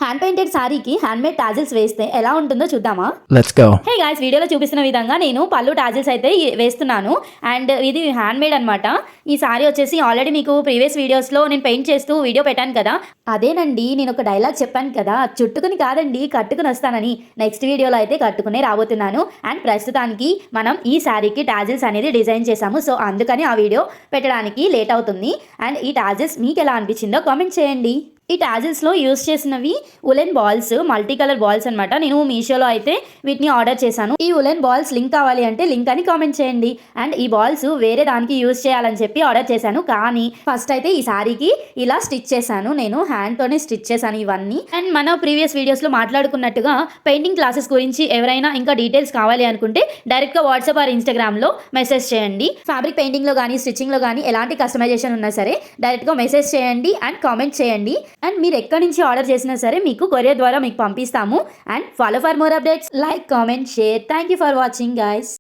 Hand painted సారీకి hand made tassels వేస్తే ఎలా ఉంటుందో చూద్దామా. Let's go. హే గాయ్స్, వీడియోలో చూపిస్తున్న విధంగా నేను పళ్ళు టాజిల్స్ అయితే వేస్తున్నాను. అండ్ ఇది హ్యాండ్ మేడ్ అనమాట. ఈ సారీ వచ్చేసి ఆల్రెడీ మీకు ప్రీవియస్ వీడియోస్లో నేను పెయింట్ చేస్తూ వీడియో పెట్టాను కదా. అదేనండి, నేను ఒక డైలాగ్ చెప్పాను కదా, చుట్టుకుని కాదండి కట్టుకుని వస్తానని. నెక్స్ట్ వీడియోలో అయితే కట్టుకునే రాబోతున్నాను. అండ్ ప్రస్తుతానికి మనం ఈ శారీకి టాజిల్స్ అనేది డిజైన్ చేసాము. సో అందుకని ఆ వీడియో పెట్టడానికి లేట్ అవుతుంది. అండ్ ఈ టాజిల్స్ మీకు ఎలా అనిపించిందో కామెంట్ చేయండి. ఈ టాజిల్స్లో యూస్ చేసినవి woollen balls, multi colour balls అనమాట. నేను మీషోలో అయితే వీటిని ఆర్డర్ చేశాను. ఈ ఉలెన్ బాల్స్ లింక్ కావాలి అంటే లింక్ అని కామెంట్ చేయండి. అండ్ ఈ బాల్స్ వేరే దానికి యూస్ చేయాలని చెప్పి ఆర్డర్ చేశాను. కానీ ఫస్ట్ అయితే ఈ సారీకి ఇలా స్టిచ్ చేశాను. నేను హ్యాండ్తోనే స్టిచ్ చేశాను ఇవన్నీ. అండ్ మన ప్రీవియస్ వీడియోస్లో మాట్లాడుకున్నట్టుగా పెయింటింగ్ క్లాసెస్ గురించి ఎవరైనా ఇంకా డీటెయిల్స్ కావాలి అనుకుంటే డైరెక్ట్గా వాట్సాప్ ఆర్ ఇన్స్టాగ్రామ్లో మెసేజ్ చేయండి. ఫ్యాబ్రిక్ పెయింటింగ్లో కానీ స్టిచ్చింగ్లో కానీ ఎలాంటి కస్టమైజేషన్ ఉన్నా సరే డైరెక్ట్గా మెసేజ్ చేయండి అండ్ కామెంట్ చేయండి. అండ్ మీరు ఎక్కడి నుంచి ఆర్డర్ చేసినా సరే మీకు కొరియర్ ద్వారా మీకు పంపిస్తాము. And follow for more updates, like, comment, share. Thank you for watching guys.